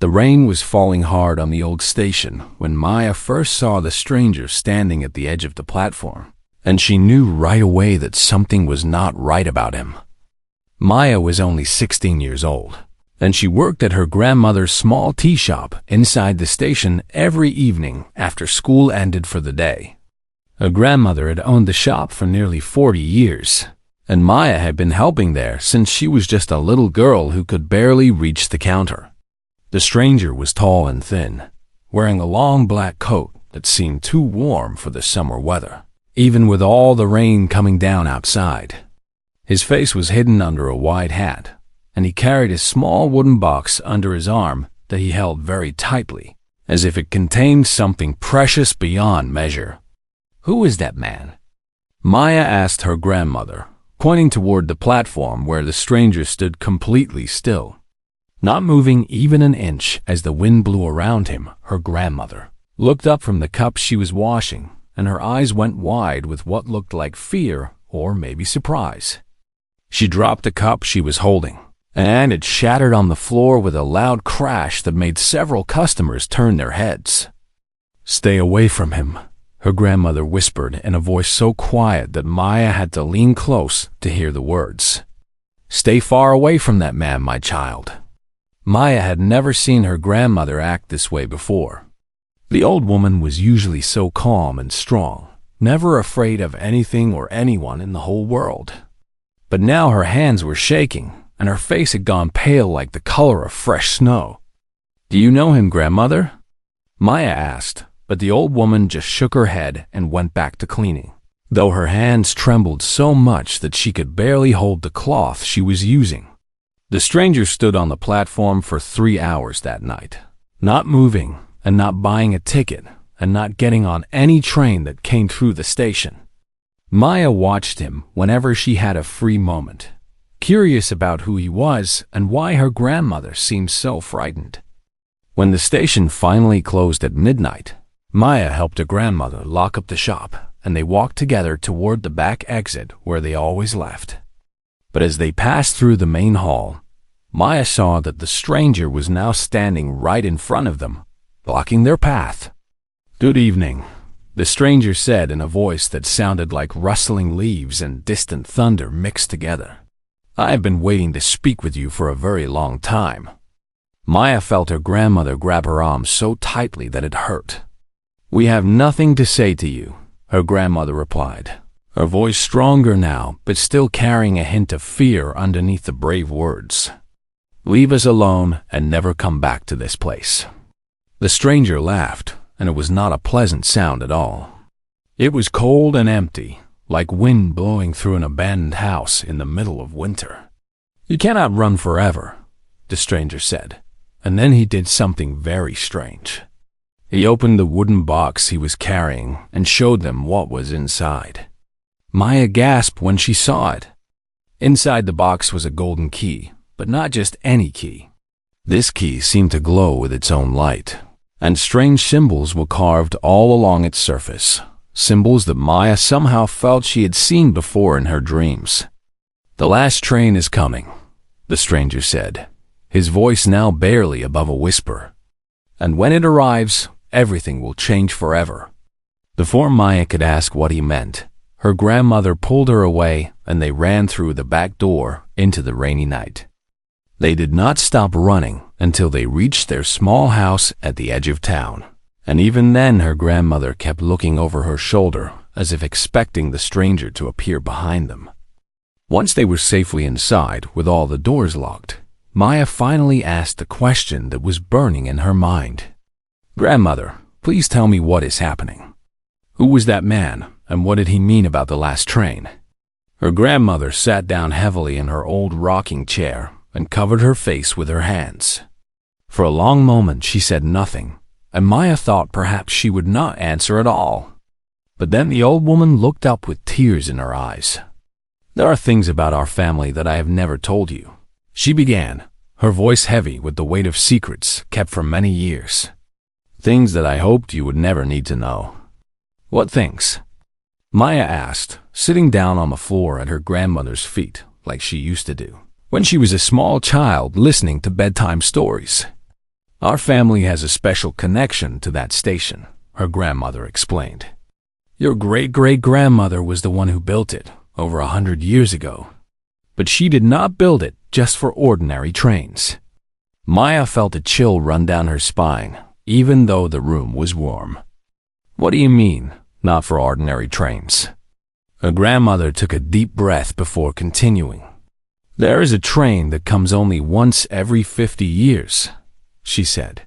The rain was falling hard on the old station when Maya first saw the stranger standing at the edge of the platform, and she knew right away that something was not right about him. Maya was only 16 years old, and she worked at her grandmother's small tea shop inside the station every evening after school ended for the day. Her grandmother had owned the shop for nearly 40 years, and Maya had been helping there since she was just a little girl who could barely reach the counter. The stranger was tall and thin, wearing a long black coat that seemed too warm for the summer weather, even with all the rain coming down outside. His face was hidden under a wide hat, and he carried a small wooden box under his arm that he held very tightly, as if it contained something precious beyond measure. "Who is that man?" Maya asked her grandmother, pointing toward the platform where the stranger stood completely still, not moving even an inch as the wind blew around him. Her grandmother looked up from the cup she was washing, and her eyes went wide with what looked like fear or maybe surprise. She dropped the cup she was holding, and it shattered on the floor with a loud crash that made several customers turn their heads. "Stay away from him," her grandmother whispered in a voice so quiet that Maya had to lean close to hear the words. "Stay far away from that man, my child." Maya had never seen her grandmother act this way before. The old woman was usually so calm and strong, never afraid of anything or anyone in the whole world. But now her hands were shaking, and her face had gone pale like the color of fresh snow. "Do you know him, grandmother?" Maya asked, but the old woman just shook her head and went back to cleaning, though her hands trembled so much that she could barely hold the cloth she was using. The stranger stood on the platform for 3 hours that night, not moving and not buying a ticket and not getting on any train that came through the station. Maya watched him whenever she had a free moment, curious about who he was and why her grandmother seemed so frightened. When the station finally closed at midnight, Maya helped her grandmother lock up the shop, and they walked together toward the back exit where they always left. But as they passed through the main hall, Maya saw that the stranger was now standing right in front of them, blocking their path. "Good evening," the stranger said in a voice that sounded like rustling leaves and distant thunder mixed together. "I have been waiting to speak with you for a very long time." Maya felt her grandmother grab her arm so tightly that it hurt. "We have nothing to say to you," her grandmother replied, her voice stronger now, but still carrying a hint of fear underneath the brave words. "Leave us alone and never come back to this place." The stranger laughed, and it was not a pleasant sound at all. It was cold and empty, like wind blowing through an abandoned house in the middle of winter. "You cannot run forever," the stranger said, and then he did something very strange. He opened the wooden box he was carrying and showed them what was inside. Maya gasped when she saw it. Inside the box was a golden key, but not just any key. This key seemed to glow with its own light, and strange symbols were carved all along its surface, symbols that Maya somehow felt she had seen before in her dreams. "The last train is coming," the stranger said, his voice now barely above a whisper. "And when it arrives, everything will change forever." Before Maya could ask what he meant, her grandmother pulled her away, and they ran through the back door into the rainy night. They did not stop running until they reached their small house at the edge of town, and even then her grandmother kept looking over her shoulder as if expecting the stranger to appear behind them. Once they were safely inside with all the doors locked, Maya finally asked the question that was burning in her mind. "Grandmother, please tell me what is happening. Who was that man, and what did he mean about the last train?" Her grandmother sat down heavily in her old rocking chair and covered her face with her hands. For a long moment she said nothing, and Maya thought perhaps she would not answer at all. But then the old woman looked up with tears in her eyes. "There are things about our family that I have never told you," she began, her voice heavy with the weight of secrets kept for many years. "Things that I hoped you would never need to know." "What things?" Maya asked, sitting down on the floor at her grandmother's feet like she used to do when she was a small child listening to bedtime stories. Our family has a special connection to that station, her grandmother explained. Your great-great-grandmother was the one who built it over 100 years ago. But she did not build it just for ordinary trains. Maya felt a chill run down her spine, even though the room was warm. What do you mean, not for ordinary trains? Her grandmother took a deep breath before continuing. There is a train that comes only once every 50 years, she said.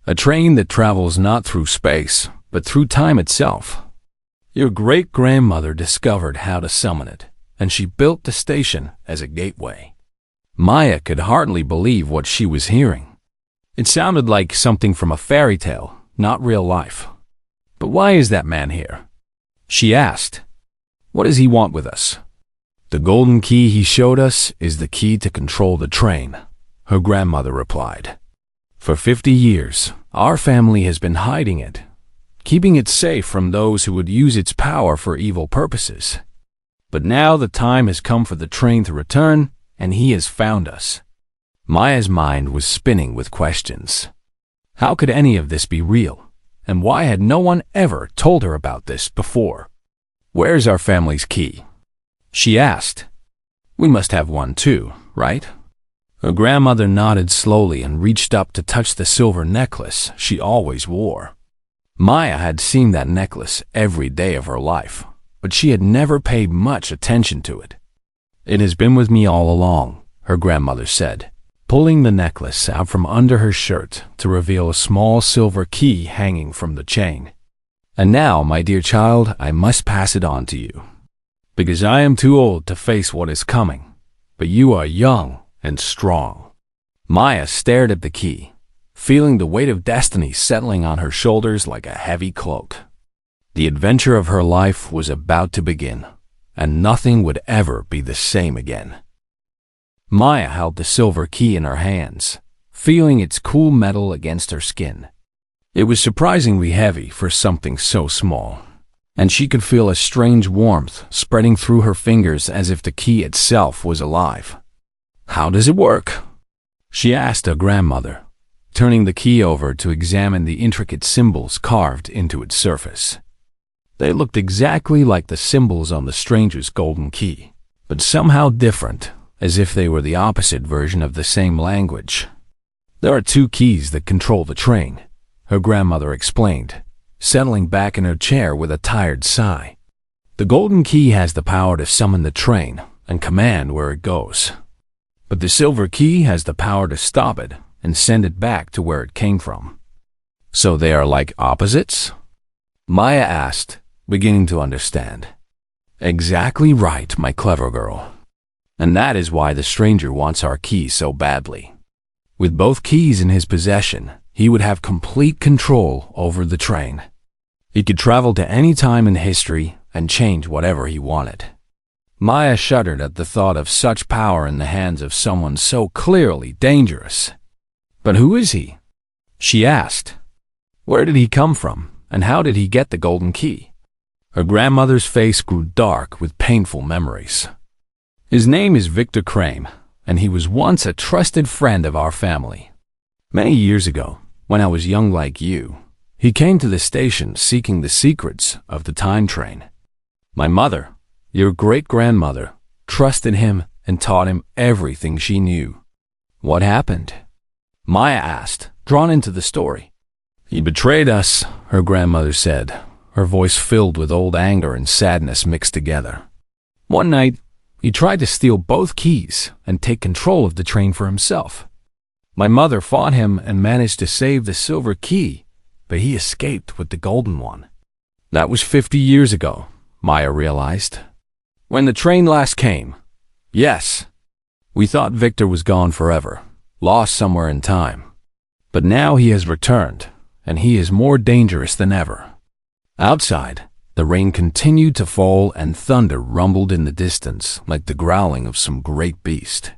A train that travels not through space, but through time itself. Your great-grandmother discovered how to summon it, and she built the station as a gateway. Maya could hardly believe what she was hearing. It sounded like something from a fairy tale, not real life. But why is that man here? She asked. What does he want with us? The golden key he showed us is the key to control the train, her grandmother replied. For 50 years, our family has been hiding it, keeping it safe from those who would use its power for evil purposes. But now the time has come for the train to return, and he has found us. Maya's mind was spinning with questions. How could any of this be real? And why had no one ever told her about this before? Where's our family's key? She asked. We must have one too, right? Her grandmother nodded slowly and reached up to touch the silver necklace she always wore. Maya had seen that necklace every day of her life, but she had never paid much attention to it. It has been with me all along, her grandmother said, pulling the necklace out from under her shirt to reveal a small silver key hanging from the chain. And now, my dear child, I must pass it on to you, because I am too old to face what is coming, but you are young and strong. Maya stared at the key, feeling the weight of destiny settling on her shoulders like a heavy cloak. The adventure of her life was about to begin, and nothing would ever be the same again. Maya held the silver key in her hands, feeling its cool metal against her skin. It was surprisingly heavy for something so small, and she could feel a strange warmth spreading through her fingers as if the key itself was alive. How does it work? She asked her grandmother, turning the key over to examine the intricate symbols carved into its surface. They looked exactly like the symbols on the stranger's golden key, but somehow different, as if they were the opposite version of the same language. There are two keys that control the train, her grandmother explained, settling back in her chair with a tired sigh. The golden key has the power to summon the train and command where it goes. But the silver key has the power to stop it and send it back to where it came from. So they are like opposites? Maya asked, beginning to understand. Exactly right, my clever girl. And that is why the stranger wants our key so badly. With both keys in his possession, he would have complete control over the train. He could travel to any time in history and change whatever he wanted. Maya shuddered at the thought of such power in the hands of someone so clearly dangerous. But who is he? She asked. Where did he come from, and how did he get the golden key? Her grandmother's face grew dark with painful memories. His name is Victor Crane, and he was once a trusted friend of our family. Many years ago, when I was young like you, he came to the station seeking the secrets of the time train. My mother, your great-grandmother, trusted him and taught him everything she knew. What happened? Maya asked, drawn into the story. He betrayed us, her grandmother said, her voice filled with old anger and sadness mixed together. One night, he tried to steal both keys and take control of the train for himself. My mother fought him and managed to save the silver key, but he escaped with the golden one. That was 50 years ago, Maya realized. When the train last came, yes, we thought Victor was gone forever, lost somewhere in time. But now he has returned, and he is more dangerous than ever. Outside, the rain continued to fall and thunder rumbled in the distance like the growling of some great beast.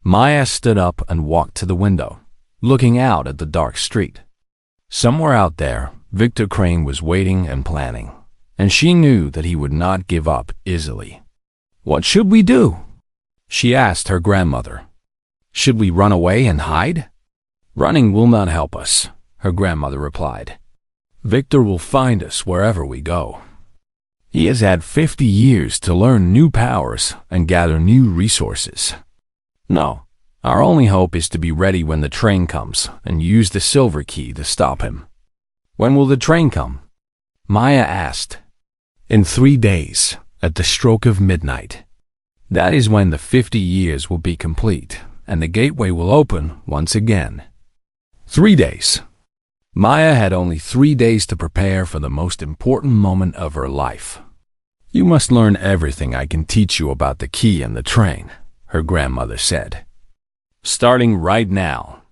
Maya stood up and walked to the window, looking out at the dark street. Somewhere out there, Victor Crane was waiting and planning, and she knew that he would not give up easily. What should we do? She asked her grandmother. Should we run away and hide? Running will not help us, her grandmother replied. Victor will find us wherever we go. He has had 50 years to learn new powers and gather new resources. No, our only hope is to be ready when the train comes and use the silver key to stop him. When will the train come? Maya asked. In 3 days, at the stroke of midnight. That is when the 50 years will be complete and the gateway will open once again. 3 days. Maya had only 3 days to prepare for the most important moment of her life. You must learn everything I can teach you about the key and the train, her grandmother said. Starting right now.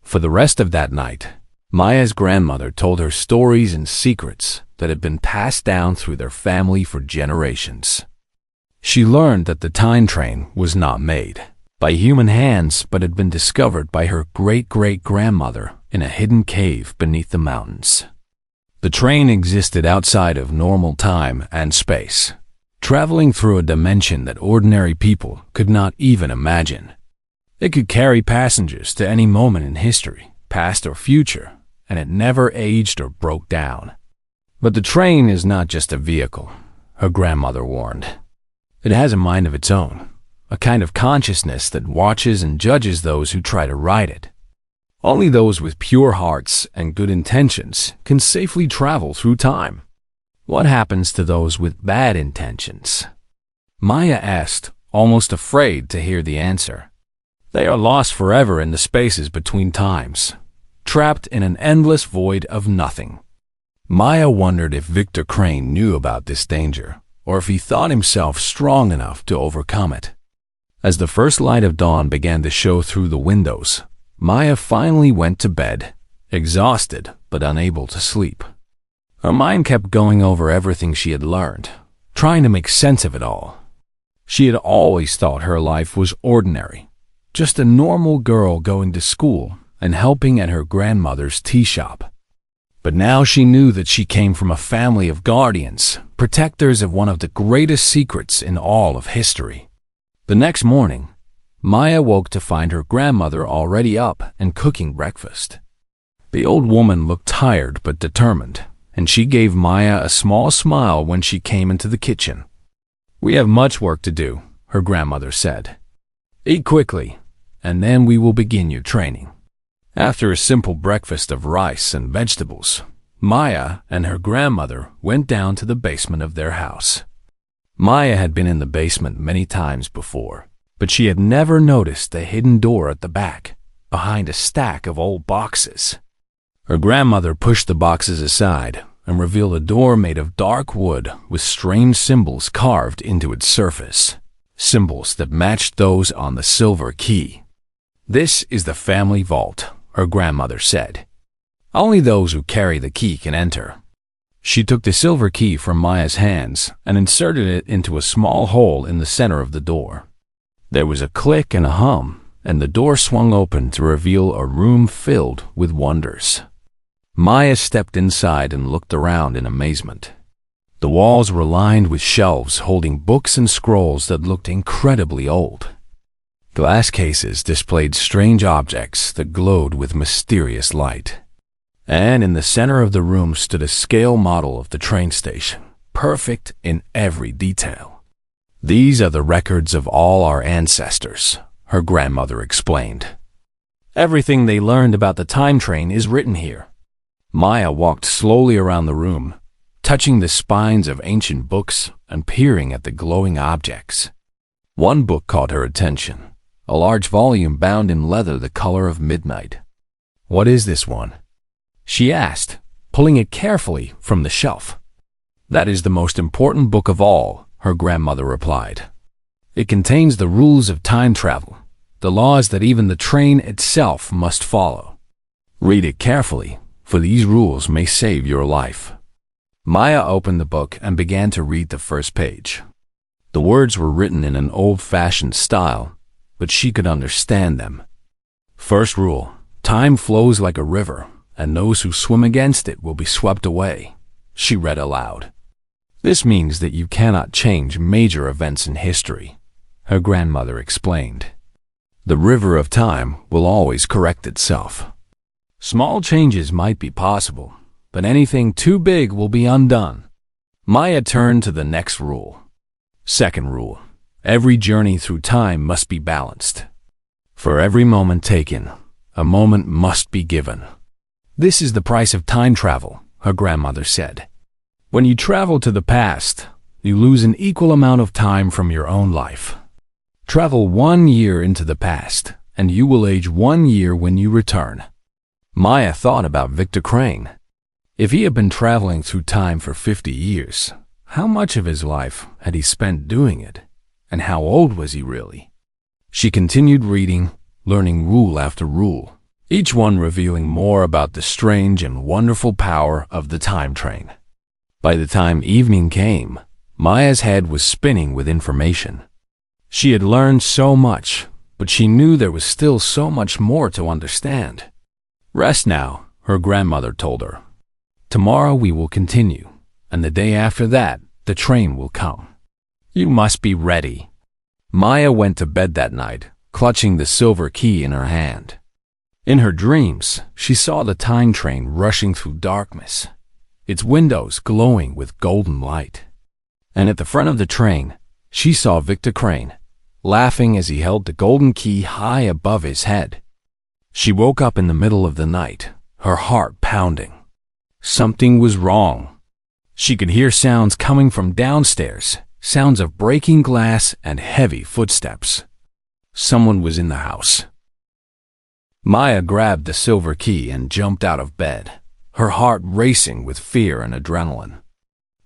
For the rest of that night, Maya's grandmother told her stories and secrets that had been passed down through their family for generations. She learned that the time train was not made by human hands but had been discovered by her great-great-grandmother in a hidden cave beneath the mountains. The train existed outside of normal time and space, traveling through a dimension that ordinary people could not even imagine. It could carry passengers to any moment in history, past or future, and it never aged or broke down. But the train is not just a vehicle, her grandmother warned. It has a mind of its own, a kind of consciousness that watches and judges those who try to ride it. Only those with pure hearts and good intentions can safely travel through time. What happens to those with bad intentions? Maya asked, almost afraid to hear the answer. They are lost forever in the spaces between times, trapped in an endless void of nothing. Maya wondered if Victor Crane knew about this danger, or if he thought himself strong enough to overcome it. As the first light of dawn began to show through the windows, Maya finally went to bed, exhausted but unable to sleep. Her mind kept going over everything she had learned, trying to make sense of it all. She had always thought her life was ordinary, just a normal girl going to school and helping at her grandmother's tea shop. But now she knew that she came from a family of guardians, protectors of one of the greatest secrets in all of history. The next morning, Maya woke to find her grandmother already up and cooking breakfast. The old woman looked tired but determined, and she gave Maya a small smile when she came into the kitchen. We have much work to do, her grandmother said. Eat quickly, and then we will begin your training. After a simple breakfast of rice and vegetables, Maya and her grandmother went down to the basement of their house. Maya had been in the basement many times before, but she had never noticed a hidden door at the back, behind a stack of old boxes. Her grandmother pushed the boxes aside and revealed a door made of dark wood with strange symbols carved into its surface, symbols that matched those on the silver key. This is the family vault, her grandmother said. Only those who carry the key can enter. She took the silver key from Maya's hands and inserted it into a small hole in the center of the door. There was a click and a hum, and the door swung open to reveal a room filled with wonders. Maya stepped inside and looked around in amazement. The walls were lined with shelves holding books and scrolls that looked incredibly old. Glass cases displayed strange objects that glowed with mysterious light. And in the center of the room stood a scale model of the train station, perfect in every detail. These are the records of all our ancestors, her grandmother explained. Everything they learned about the time train is written here. Maya walked slowly around the room, touching the spines of ancient books and peering at the glowing objects. One book caught her attention, a large volume bound in leather the color of midnight. What is this one? She asked, pulling it carefully from the shelf. That is the most important book of all, her grandmother replied. It contains the rules of time travel, the laws that even the train itself must follow. Read it carefully, for these rules may save your life. Maya opened the book and began to read the first page. The words were written in an old-fashioned style, but she could understand them. First rule, time flows like a river, and those who swim against it will be swept away, she read aloud. This means that you cannot change major events in history, her grandmother explained. The river of time will always correct itself. Small changes might be possible, but anything too big will be undone. Maya turned to the next rule. Second rule, every journey through time must be balanced. For every moment taken, a moment must be given. This is the price of time travel, her grandmother said. When you travel to the past, you lose an equal amount of time from your own life. Travel 1 year into the past, and you will age 1 year when you return. Maya thought about Victor Crane. If he had been traveling through time for 50 years, how much of his life had he spent doing it? And how old was he really? She continued reading, learning rule after rule, each one revealing more about the strange and wonderful power of the time train. By the time evening came, Maya's head was spinning with information. She had learned so much, but she knew there was still so much more to understand. Rest now, her grandmother told her. Tomorrow we will continue, and the day after that, the train will come. You must be ready. Maya went to bed that night, clutching the silver key in her hand. In her dreams, she saw the time train rushing through darkness, its windows glowing with golden light. And at the front of the train, she saw Victor Crane, laughing as he held the golden key high above his head. She woke up in the middle of the night, her heart pounding. Something was wrong. She could hear sounds coming from downstairs, sounds of breaking glass and heavy footsteps. Someone was in the house. Maya grabbed the silver key and jumped out of bed, her heart racing with fear and adrenaline.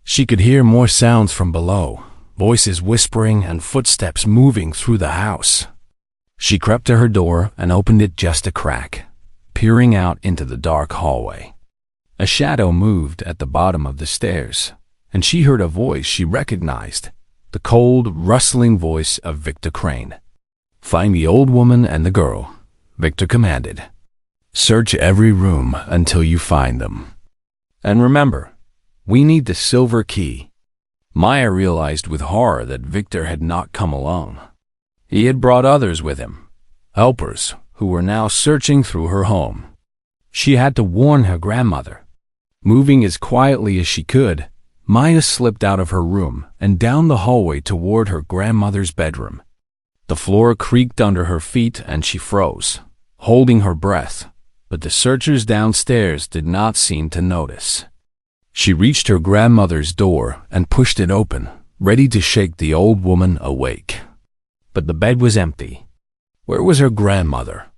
She could hear more sounds from below, voices whispering and footsteps moving through the house. She crept to her door and opened it just a crack, peering out into the dark hallway. A shadow moved at the bottom of the stairs, and she heard a voice she recognized, the cold, rustling voice of Victor Crane. "Find the old woman and the girl," Victor commanded. "Search every room until you find them. And remember, we need the silver key." Maya realized with horror that Victor had not come alone. He had brought others with him, helpers who were now searching through her home. She had to warn her grandmother. Moving as quietly as she could, Maya slipped out of her room and down the hallway toward her grandmother's bedroom. The floor creaked under her feet and she froze, holding her breath, but the searchers downstairs did not seem to notice. She reached her grandmother's door and pushed it open, ready to shake the old woman awake. But the bed was empty. Where was her grandmother?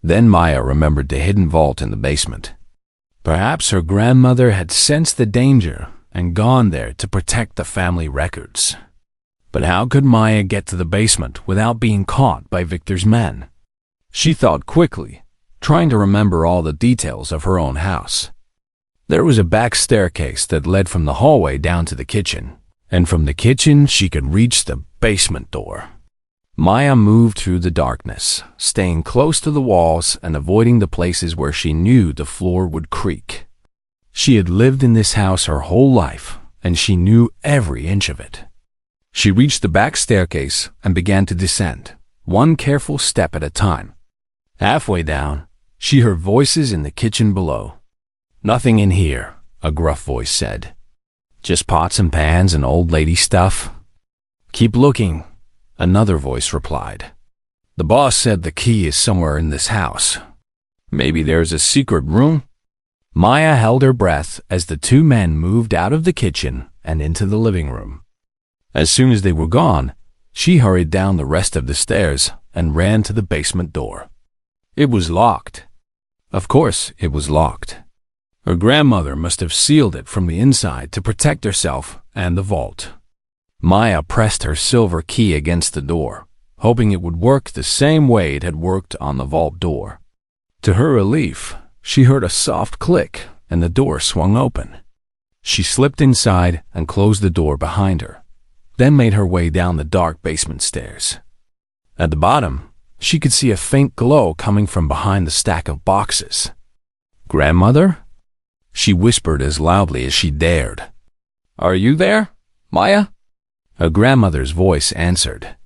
Then Maya remembered the hidden vault in the basement. Perhaps her grandmother had sensed the danger and gone there to protect the family records. But how could Maya get to the basement without being caught by Victor's men? She thought quickly, trying to remember all the details of her own house. There was a back staircase that led from the hallway down to the kitchen, and from the kitchen she could reach the basement door. Maya moved through the darkness, staying close to the walls and avoiding the places where she knew the floor would creak. She had lived in this house her whole life, and she knew every inch of it. She reached the back staircase and began to descend, one careful step at a time. Halfway down, she heard voices in the kitchen below. "Nothing in here," a gruff voice said. "Just pots and pans and old lady stuff." "Keep looking," another voice replied. "The boss said the key is somewhere in this house. Maybe there's a secret room?" Maya held her breath as the two men moved out of the kitchen and into the living room. As soon as they were gone, she hurried down the rest of the stairs and ran to the basement door. It was locked. Of course, it was locked. Her grandmother must have sealed it from the inside to protect herself and the vault. Maya pressed her silver key against the door, hoping it would work the same way it had worked on the vault door. To her relief, she heard a soft click and the door swung open. She slipped inside and closed the door behind her, then made her way down the dark basement stairs. At the bottom, she could see a faint glow coming from behind the stack of boxes. "Grandmother?" she whispered as loudly as she dared. "Are you there, Maya?" Her grandmother's voice answered.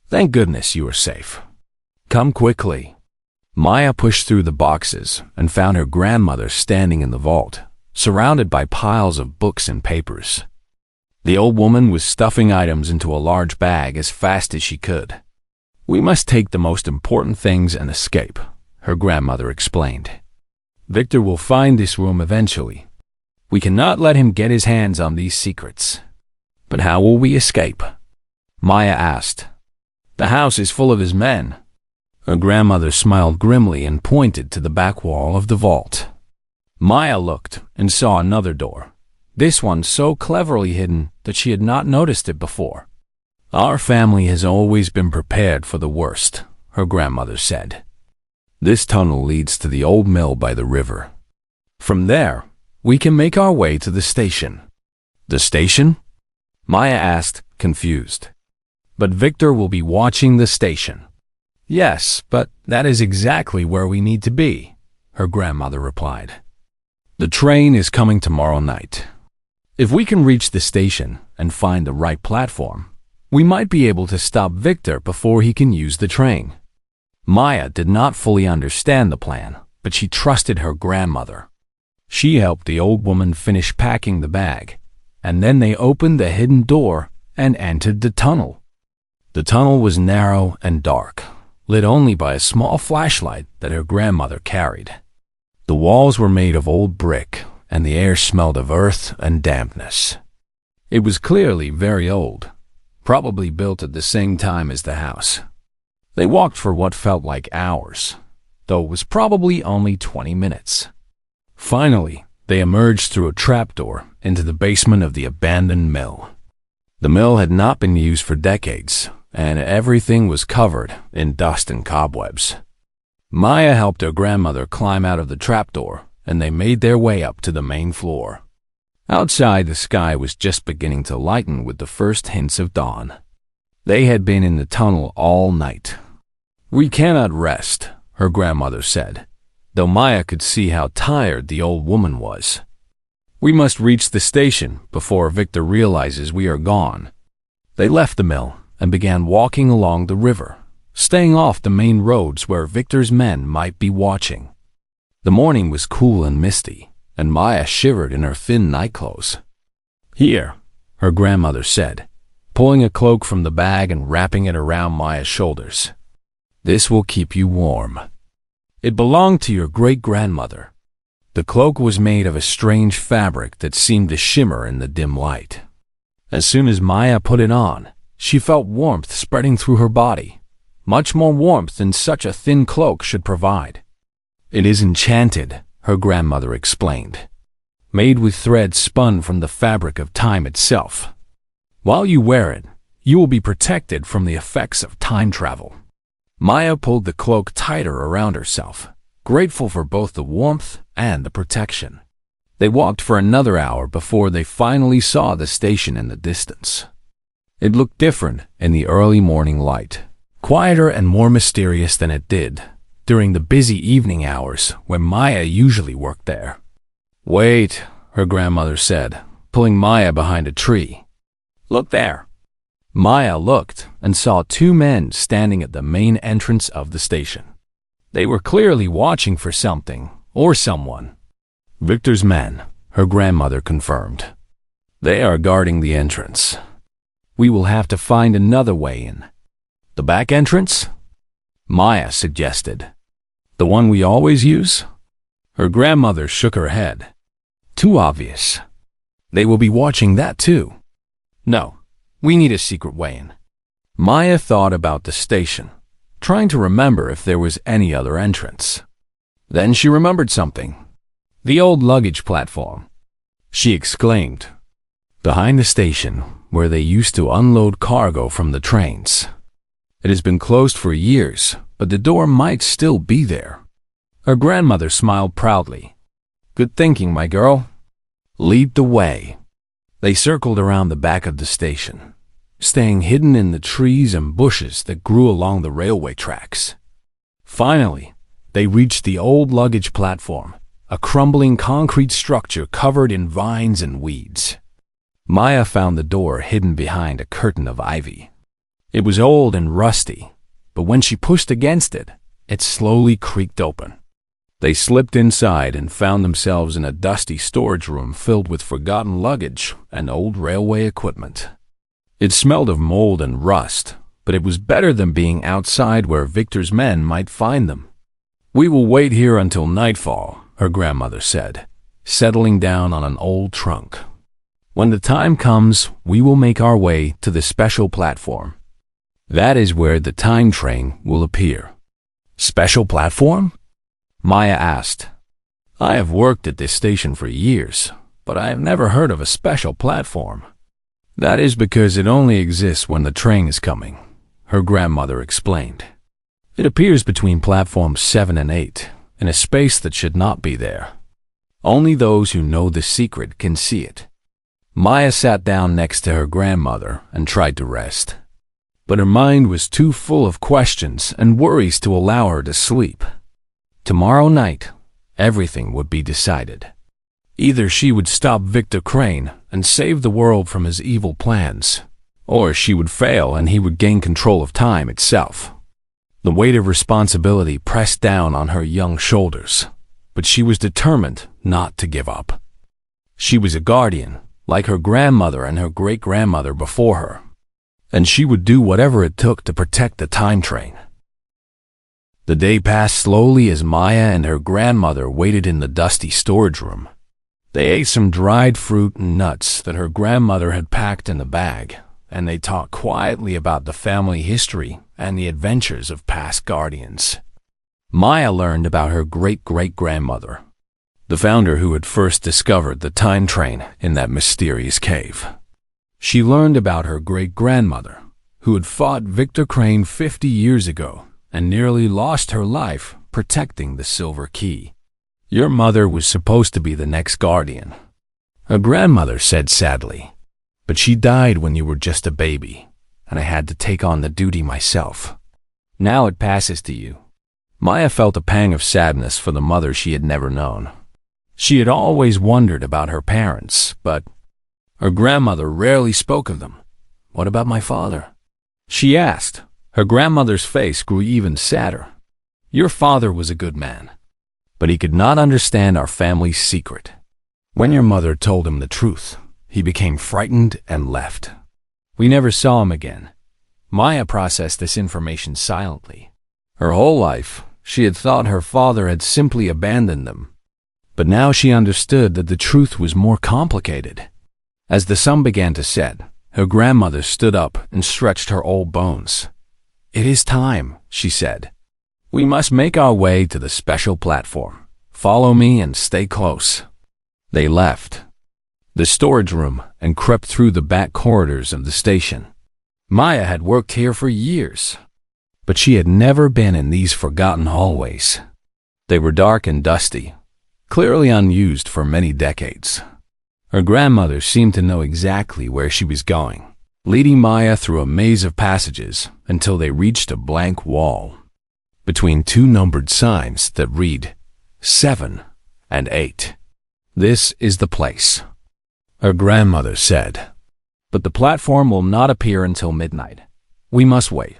"Thank goodness you are safe. Come quickly." Maya pushed through the boxes and found her grandmother standing in the vault, surrounded by piles of books and papers. The old woman was stuffing items into a large bag as fast as she could. "We must take the most important things and escape," her grandmother explained. "Victor will find this room eventually. We cannot let him get his hands on these secrets." "But how will we escape?" Maya asked. "The house is full of his men." Her grandmother smiled grimly and pointed to the back wall of the vault. Maya looked and saw another door, this one so cleverly hidden that she had not noticed it before. "Our family has always been prepared for the worst," her grandmother said. "This tunnel leads to the old mill by the river. From there, we can make our way to the station." "The station?" Maya asked, confused. "But Victor will be watching the station." "Yes, but that is exactly where we need to be," her grandmother replied. "The train is coming tomorrow night. If we can reach the station and find the right platform, we might be able to stop Victor before he can use the train." Maya did not fully understand the plan, but she trusted her grandmother. She helped the old woman finish packing the bag, and then they opened the hidden door and entered the tunnel. The tunnel was narrow and dark, lit only by a small flashlight that her grandmother carried. The walls were made of old brick, and the air smelled of earth and dampness. It was clearly very old, probably built at the same time as the house. They walked for what felt like hours, though it was probably only 20 minutes. Finally, they emerged through a trapdoor into the basement of the abandoned mill. The mill had not been used for decades, and everything was covered in dust and cobwebs. Maya helped her grandmother climb out of the trapdoor, and they made their way up to the main floor. Outside, the sky was just beginning to lighten with the first hints of dawn. They had been in the tunnel all night. "We cannot rest," her grandmother said, though Maya could see how tired the old woman was. "We must reach the station before Victor realizes we are gone." They left the mill and began walking along the river, staying off the main roads where Victor's men might be watching. The morning was cool and misty, and Maya shivered in her thin nightclothes. "Here," her grandmother said, pulling a cloak from the bag and wrapping it around Maya's shoulders. "This will keep you warm. It belonged to your great-grandmother." The cloak was made of a strange fabric that seemed to shimmer in the dim light. As soon as Maya put it on, she felt warmth spreading through her body, much more warmth than such a thin cloak should provide. "It is enchanted," her grandmother explained, "made with threads spun from the fabric of time itself. While you wear it, you will be protected from the effects of time travel." Maya pulled the cloak tighter around herself, grateful for both the warmth and the protection. They walked for another hour before they finally saw the station in the distance. It looked different in the early morning light, quieter and more mysterious than it did during the busy evening hours when Maya usually worked there. "Wait," her grandmother said, pulling Maya behind a tree. "Look there." Maya looked and saw two men standing at the main entrance of the station. They were clearly watching for something or someone. "Victor's men," her grandmother confirmed. "They are guarding the entrance. We will have to find another way in." "The back entrance?" Maya suggested. "The one we always use?" Her grandmother shook her head. "Too obvious. They will be watching that too. No, we need a secret way in." Maya thought about the station, trying to remember if there was any other entrance. Then she remembered something. "The old luggage platform," she exclaimed. "Behind the station, where they used to unload cargo from the trains. It has been closed for years, but the door might still be there." Her grandmother smiled proudly. "Good thinking, my girl. Lead the way." They circled around the back of the station, staying hidden in the trees and bushes that grew along the railway tracks. Finally, they reached the old luggage platform, a crumbling concrete structure covered in vines and weeds. Maya found the door hidden behind a curtain of ivy. It was old and rusty, but when she pushed against it, it slowly creaked open. They slipped inside and found themselves in a dusty storage room filled with forgotten luggage and old railway equipment. It smelled of mold and rust, but it was better than being outside where Victor's men might find them. "We will wait here until nightfall," her grandmother said, settling down on an old trunk. "When the time comes, we will make our way to the special platform. That is where the time train will appear." "Special platform?" Maya asked. "I have worked at this station for years, but I have never heard of a special platform." "That is because it only exists when the train is coming," her grandmother explained. "It appears between platforms 7 and 8, in a space that should not be there. Only those who know the secret can see it." Maya sat down next to her grandmother and tried to rest. But her mind was too full of questions and worries to allow her to sleep. Tomorrow night, everything would be decided. Either she would stop Victor Crane and save the world from his evil plans, or she would fail and he would gain control of time itself. The weight of responsibility pressed down on her young shoulders, but she was determined not to give up. She was a guardian, like her grandmother and her great-grandmother before her, and she would do whatever it took to protect the time train. The day passed slowly as Maya and her grandmother waited in the dusty storage room. They ate some dried fruit and nuts that her grandmother had packed in the bag, and they talked quietly about the family history and the adventures of past guardians. Maya learned about her great-great-grandmother, the founder who had first discovered the time train in that mysterious cave. She learned about her great-grandmother, who had fought Victor Crane 50 years ago and nearly lost her life protecting the silver key. "Your mother was supposed to be the next guardian," her grandmother said sadly, "but she died when you were just a baby, and I had to take on the duty myself. Now it passes to you." Maya felt a pang of sadness for the mother she had never known. She had always wondered about her parents, but her grandmother rarely spoke of them. "What about my father?" she asked. Her grandmother's face grew even sadder. "Your father was a good man, but he could not understand our family's secret. When your mother told him the truth, he became frightened and left. We never saw him again." Maya processed this information silently. Her whole life, she had thought her father had simply abandoned them. But now she understood that the truth was more complicated. As the sun began to set, her grandmother stood up and stretched her old bones. "It is time," she said. "We must make our way to the special platform. Follow me and stay close." They left the storage room and crept through the back corridors of the station. Maya had worked here for years, but she had never been in these forgotten hallways. They were dark and dusty, clearly unused for many decades. Her grandmother seemed to know exactly where she was going, leading Maya through a maze of passages until they reached a blank wall between two numbered signs that read 7 and 8. "This is the place," her grandmother said. "But the platform will not appear until midnight. We must wait."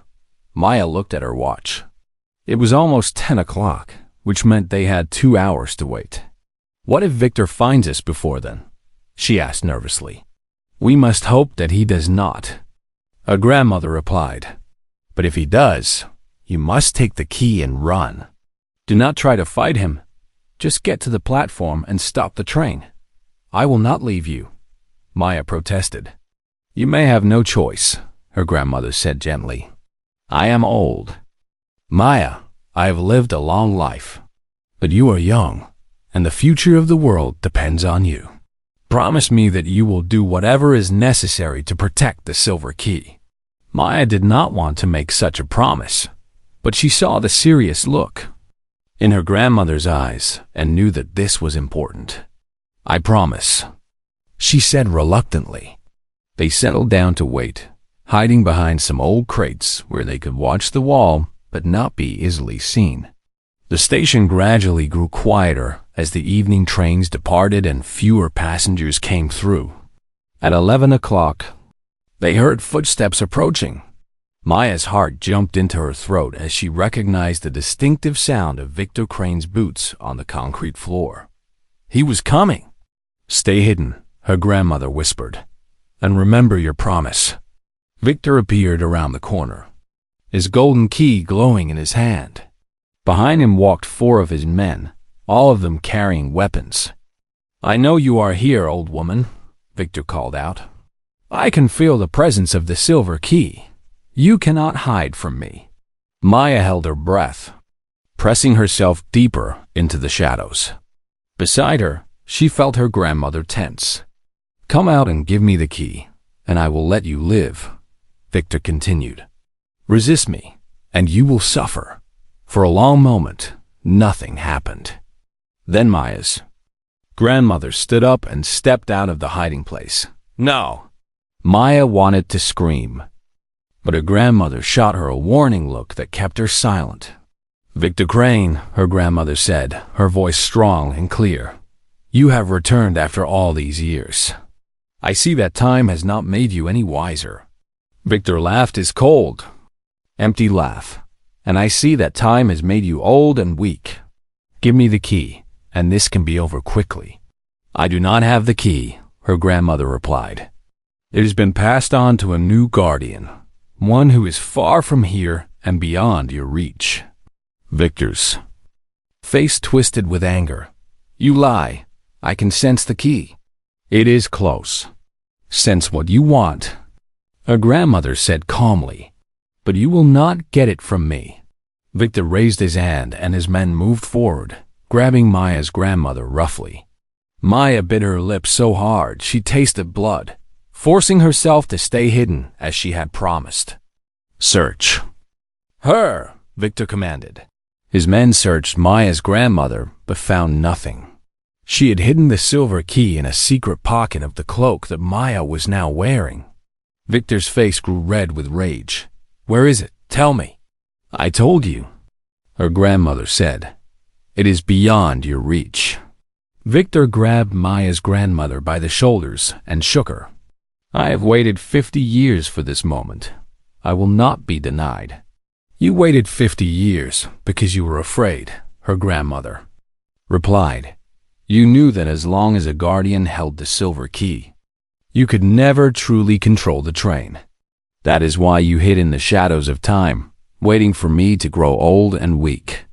Maya looked at her watch. It was almost 10 o'clock, which meant they had 2 hours to wait. "What if Victor finds us before then?" she asked nervously. "We must hope that he does not," her grandmother replied. "But if he does, you must take the key and run. Do not try to fight him. Just get to the platform and stop the train." "I will not leave you," Maya protested. "You may have no choice," her grandmother said gently. "I am old. Maya, I have lived a long life, but you are young, and the future of the world depends on you. Promise me that you will do whatever is necessary to protect the silver key." Maya did not want to make such a promise, but she saw the serious look in her grandmother's eyes and knew that this was important. "I promise," she said reluctantly. They settled down to wait, hiding behind some old crates where they could watch the wall but not be easily seen. The station gradually grew quieter as the evening trains departed and fewer passengers came through. At 11 o'clock, they heard footsteps approaching. Maya's heart jumped into her throat as she recognized the distinctive sound of Victor Crane's boots on the concrete floor. He was coming. "Stay hidden," her grandmother whispered, "and remember your promise." Victor appeared around the corner, his golden key glowing in his hand. Behind him walked 4 of his men, all of them carrying weapons. "I know you are here, old woman," Victor called out. "I can feel the presence of the silver key. You cannot hide from me." Maya held her breath, pressing herself deeper into the shadows. Beside her, she felt her grandmother tense. "Come out and give me the key, and I will let you live," Victor continued. "Resist me, and you will suffer." For a long moment, nothing happened. Then Maya's grandmother stood up and stepped out of the hiding place. "No!" Maya wanted to scream, but her grandmother shot her a warning look that kept her silent. "Victor Crane," her grandmother said, her voice strong and clear, "you have returned after all these years. I see that time has not made you any wiser." Victor laughed his cold, empty laugh. "And I see that time has made you old and weak. Give me the key, and this can be over quickly." "I do not have the key," her grandmother replied. "It has been passed on to a new guardian, one who is far from here and beyond your reach." Victor's face twisted with anger. "You lie. I can sense the key. It is close." "Sense what you want," her grandmother said calmly, "but you will not get it from me." Victor raised his hand and his men moved forward, grabbing Maya's grandmother roughly. Maya bit her lips so hard she tasted blood, forcing herself to stay hidden as she had promised. "Search her," Victor commanded. His men searched Maya's grandmother but found nothing. She had hidden the silver key in a secret pocket of the cloak that Maya was now wearing. Victor's face grew red with rage. "Where is it? Tell me." "I told you," her grandmother said. "It is beyond your reach." Victor grabbed Maya's grandmother by the shoulders and shook her. "I have waited 50 years for this moment. I will not be denied." "You waited 50 years because you were afraid," her grandmother replied. "You knew that as long as a guardian held the silver key, you could never truly control the train. That is why you hid in the shadows of time, waiting for me to grow old and weak."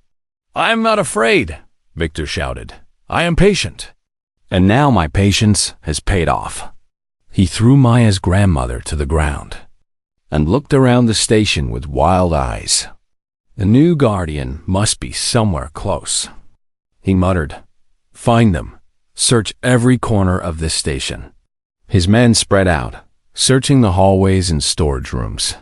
"I am not afraid," Victor shouted. "I am patient." "And now my patience has paid off." He threw Maya's grandmother to the ground and looked around the station with wild eyes. The new guardian must be somewhere close. He muttered, "Find them. Search every corner of this station." His men spread out, searching the hallways and storage rooms.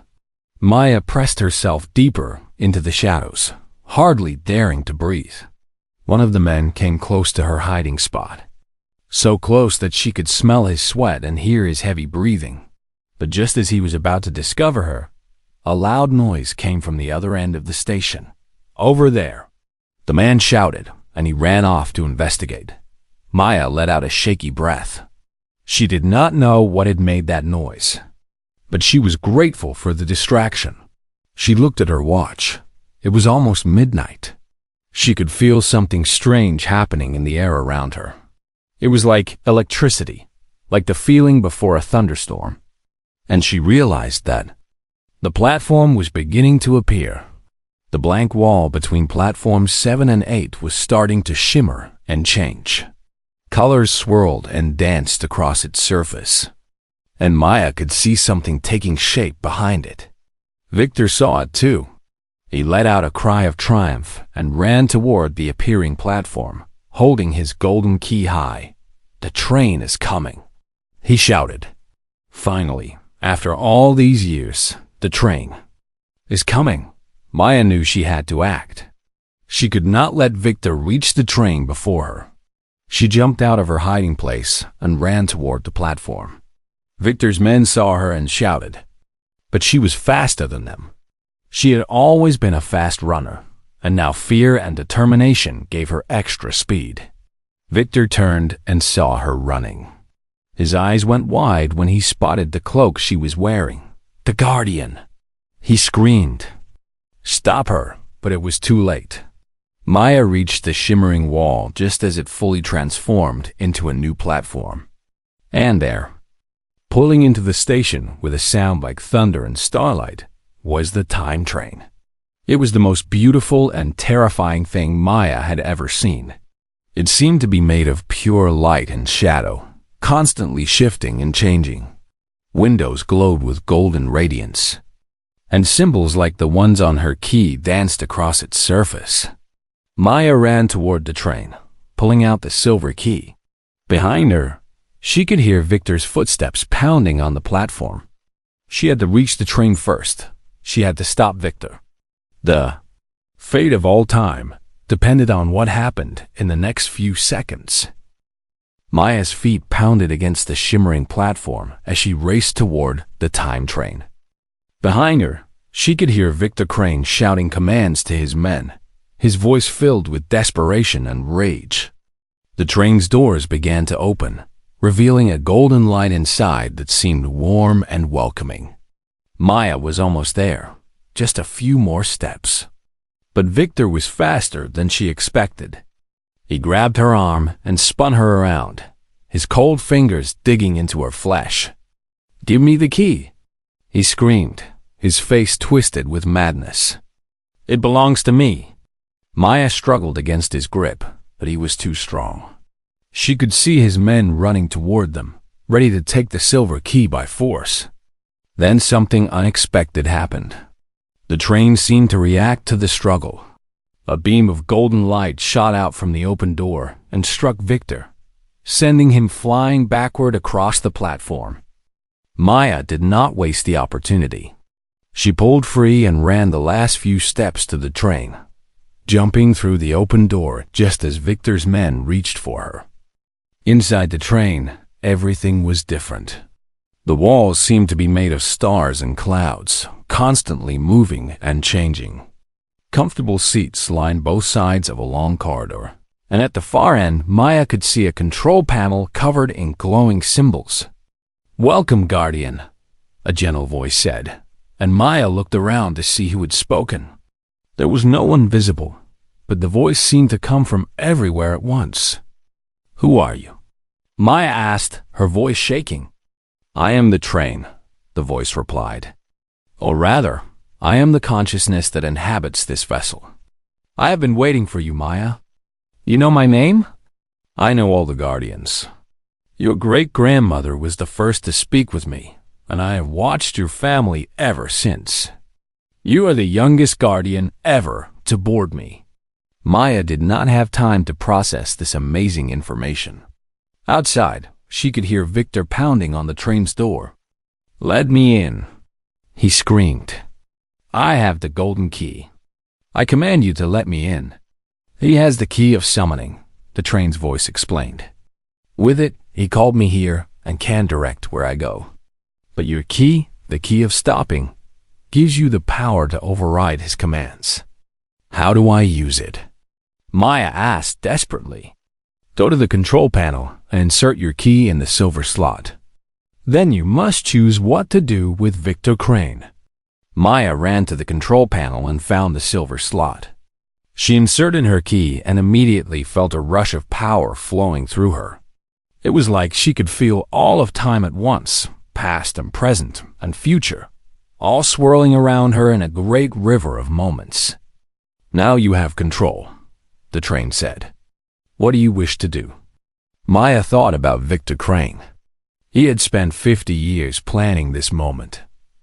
Maya pressed herself deeper into the shadows, hardly daring to breathe. One of the men came close to her hiding spot, so close that she could smell his sweat and hear his heavy breathing. But just as he was about to discover her, a loud noise came from the other end of the station. "Over there!" The man shouted, and he ran off to investigate. Maya let out a shaky breath. She did not know what had made that noise, but she was grateful for the distraction. She looked at her watch. It was almost midnight. She could feel something strange happening in the air around her. It was like electricity, like the feeling before a thunderstorm. And she realized that the platform was beginning to appear. The blank wall between platforms 7 and 8 was starting to shimmer and change. Colors swirled and danced across its surface, and Maya could see something taking shape behind it. Victor saw it too. He let out a cry of triumph and ran toward the appearing platform, holding his golden key high. "The train is coming," he shouted. Finally, after all these years, the train is coming. Maya knew she had to act. She could not let Victor reach the train before her. She jumped out of her hiding place and ran toward the platform. Victor's men saw her and shouted, but she was faster than them. She had always been a fast runner, and now fear and determination gave her extra speed. Victor turned and saw her running. His eyes went wide when he spotted the cloak she was wearing. The Guardian! He screamed. Stop her, but it was too late. Maya reached the shimmering wall just as it fully transformed into a new platform. And there, pulling into the station with a sound like thunder and starlight, was the time train. It was the most beautiful and terrifying thing Maya had ever seen. It seemed to be made of pure light and shadow, constantly shifting and changing. Windows glowed with golden radiance, and symbols like the ones on her key danced across its surface. Maya ran toward the train, pulling out the silver key. Behind her, she could hear Victor's footsteps pounding on the platform. She had to reach the train first. She had to stop Victor. The fate of all time depended on what happened in the next few seconds. Maya's feet pounded against the shimmering platform as she raced toward the time train. Behind her, she could hear Victor Crane shouting commands to his men, his voice filled with desperation and rage. The train's doors began to open, revealing a golden light inside that seemed warm and welcoming. Maya was almost there, just a few more steps. But Victor was faster than she expected. He grabbed her arm and spun her around, his cold fingers digging into her flesh. "Give me the key," he screamed, his face twisted with madness. "It belongs to me." Maya struggled against his grip, but he was too strong. She could see his men running toward them, ready to take the silver key by force. Then something unexpected happened. The train seemed to react to the struggle. A beam of golden light shot out from the open door and struck Victor, sending him flying backward across the platform. Maya did not waste the opportunity. She pulled free and ran the last few steps to the train, jumping through the open door just as Victor's men reached for her. Inside the train, everything was different. The walls seemed to be made of stars and clouds, constantly moving and changing. Comfortable seats lined both sides of a long corridor, and at the far end, Maya could see a control panel covered in glowing symbols. "Welcome, Guardian," a gentle voice said, and Maya looked around to see who had spoken. There was no one visible, but the voice seemed to come from everywhere at once. "Who are you?" Maya asked, her voice shaking. "I am the train," the voice replied. "Or rather, I am the consciousness that inhabits this vessel. I have been waiting for you, Maya. You know my name?" "I know all the Guardians. Your great-grandmother was the first to speak with me, and I have watched your family ever since. You are the youngest Guardian ever to board me." Maya did not have time to process this amazing information. Outside, she could hear Victor pounding on the train's door. "Let me in," he screamed. "I have the golden key. I command you to let me in." "He has the key of summoning," the train's voice explained. "With it, he called me here and can direct where I go. But your key, the key of stopping, gives you the power to override his commands." "How do I use it?" Maya asked desperately. "Go to the control panel and insert your key in the silver slot. Then you must choose what to do with Victor Crane." Maya ran to the control panel and found the silver slot. She inserted her key and immediately felt a rush of power flowing through her. It was like she could feel all of time at once, past and present and future, all swirling around her in a great river of moments. "Now you have control," the train said. "What do you wish to do?" Maya thought about Victor Crane. He had spent 50 years planning this moment,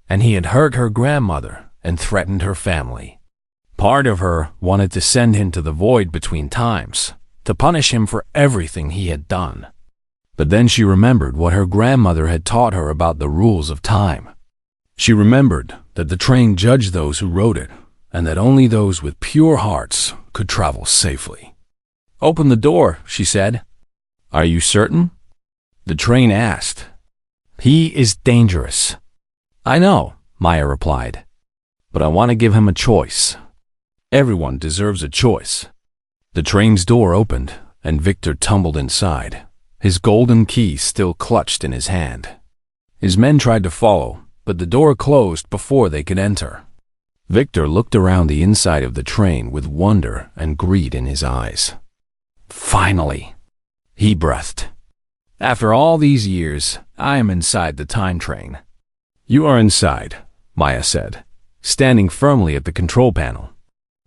and he had hurt her grandmother and threatened her family. Part of her wanted to send him to the void between times, to punish him for everything he had done. But then she remembered what her grandmother had taught her about the rules of time. She remembered that the train judged those who rode it, and that only those with pure hearts could travel safely. "Open the door," she said. "Are you certain?" the train asked. "He is dangerous." "I know," Maya replied, "but I want to give him a choice. Everyone deserves a choice." The train's door opened, and Victor tumbled inside, his golden key still clutched in his hand. His men tried to follow, but the door closed before they could enter. Victor looked around the inside of the train with wonder and greed in his eyes. Finally, he breathed. After all these years, I am inside the time train. You are inside, Maya said, standing firmly at the control panel.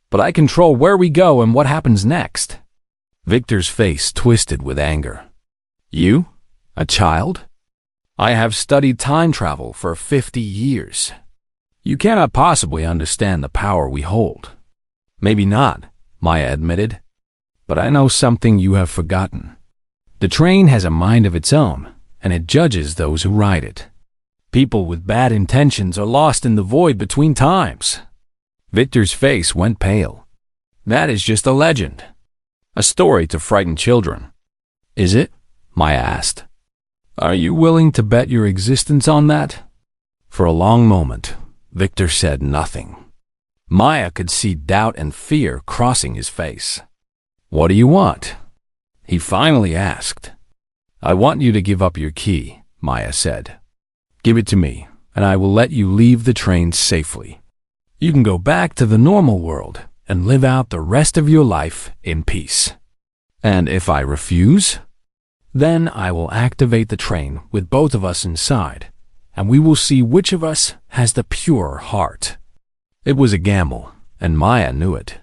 But I control where we go and what happens next. Victor's face twisted with anger. You? A child? I have studied time travel for 50 years. You cannot possibly understand the power we hold. Maybe not, Maya admitted. But I know something you have forgotten. The train has a mind of its own, and it judges those who ride it. People with bad intentions are lost in the void between times. Victor's face went pale. That is just a legend. A story to frighten children. Is it? Maya asked. Are you willing to bet your existence on that? For a long moment, Victor said nothing. Maya could see doubt and fear crossing his face. What do you want? He finally asked. I want you to give up your key, Maya said. Give it to me, and I will let you leave the train safely. You can go back to the normal world and live out the rest of your life in peace. And if I refuse, then I will activate the train with both of us inside, and we will see which of us has the purer heart. It was a gamble, and Maya knew it.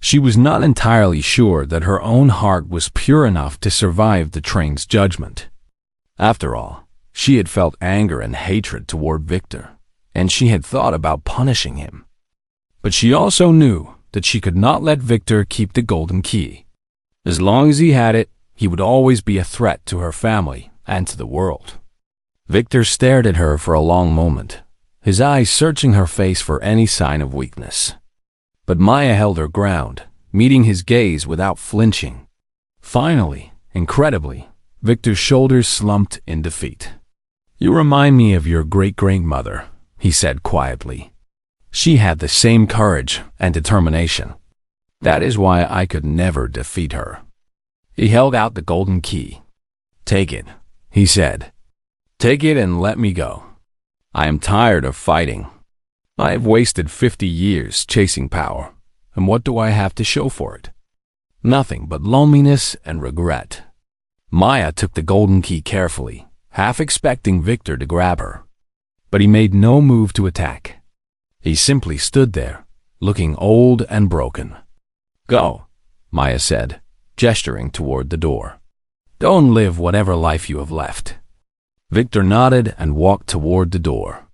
She was not entirely sure that her own heart was pure enough to survive the train's judgment. After all, she had felt anger and hatred toward Victor, and she had thought about punishing him. But she also knew that she could not let Victor keep the golden key. As long as he had it, he would always be a threat to her family and to the world. Victor stared at her for a long moment, his eyes searching her face for any sign of weakness. But Maya held her ground, meeting his gaze without flinching. Finally, incredibly, Victor's shoulders slumped in defeat. You remind me of your great-grandmother, he said quietly. She had the same courage and determination. That is why I could never defeat her. He held out the golden key. Take it, he said. Take it and let me go. I am tired of fighting. I have wasted 50 years chasing power, and what do I have to show for it? Nothing but loneliness and regret. Maya took the golden key carefully, half expecting Victor to grab her. But he made no move to attack. He simply stood there, looking old and broken. Go, Maya said, gesturing toward the door. Don't live whatever life you have left. Victor nodded and walked toward the door.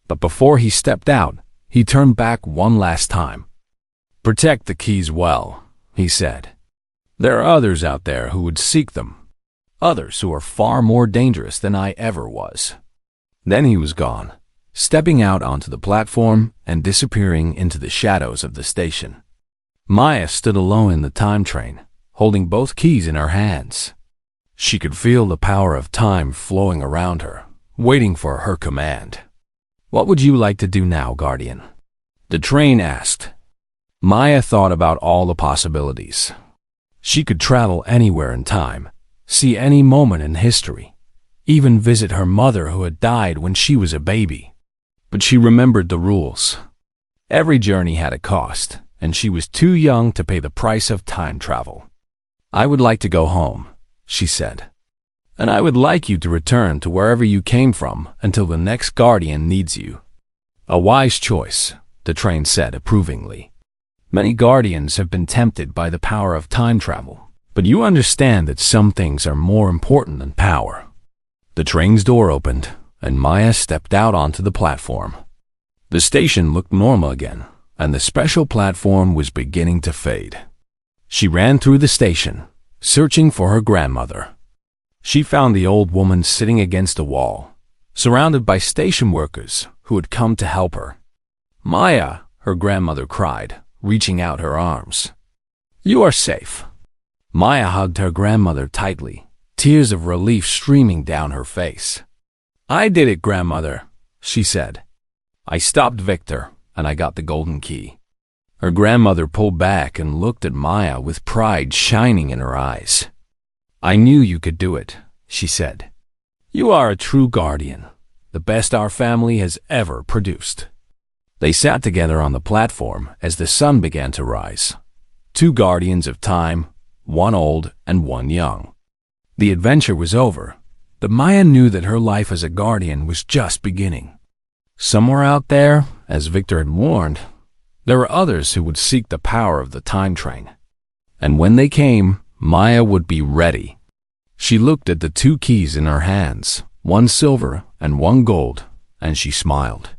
But before he stepped out, he turned back one last time. Protect the keys well, he said. There are others out there who would seek them. Others who are far more dangerous than I ever was. Then he was gone, stepping out onto the platform and disappearing into the shadows of the station. Maya stood alone in the time train, holding both keys in her hands. She could feel the power of time flowing around her, waiting for her command. What would you like to do now, Guardian? The train asked. Maya thought about all the possibilities. She could travel anywhere in time, see any moment in history, even visit her mother who had died when she was a baby. But she remembered the rules. Every journey had a cost, and she was too young to pay the price of time travel. I would like to go home, she said. And I would like you to return to wherever you came from until the next Guardian needs you. A wise choice, the train said approvingly. Many Guardians have been tempted by the power of time travel, but you understand that some things are more important than power. The train's door opened, and Maya stepped out onto the platform. The station looked normal again, and the special platform was beginning to fade. She ran through the station, searching for her grandmother. She found the old woman sitting against a wall, surrounded by station workers who had come to help her. Maya, her grandmother cried, reaching out her arms. You are safe. Maya hugged her grandmother tightly, tears of relief streaming down her face. I did it, grandmother, she said. I stopped Victor, and I got the golden key. Her grandmother pulled back and looked at Maya with pride shining in her eyes. I knew you could do it, she said. You are a true guardian, the best our family has ever produced. They sat together on the platform as the sun began to rise. Two guardians of time, one old and one young. The adventure was over, but Maya knew that her life as a guardian was just beginning. Somewhere out there, as Victor had warned, there were others who would seek the power of the time train. And when they came, Maya would be ready. She looked at the two keys in her hands, one silver and one gold, and she smiled.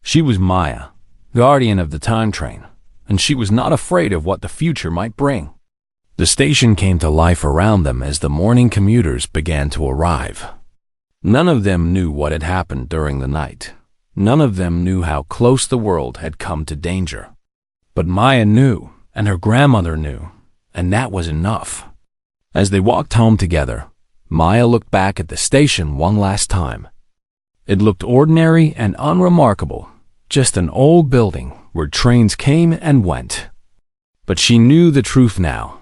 She was Maya, guardian of the time train, and she was not afraid of what the future might bring. The station came to life around them as the morning commuters began to arrive. None of them knew what had happened during the night. None of them knew how close the world had come to danger. But Maya knew, and her grandmother knew, and that was enough. As they walked home together, Maya looked back at the station one last time. It looked ordinary and unremarkable, just an old building where trains came and went. But she knew the truth now.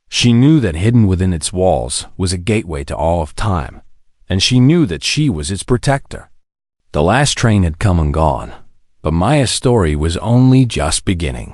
She knew that hidden within its walls was a gateway to all of time, and she knew that she was its protector. The last train had come and gone, but Maya's story was only just beginning.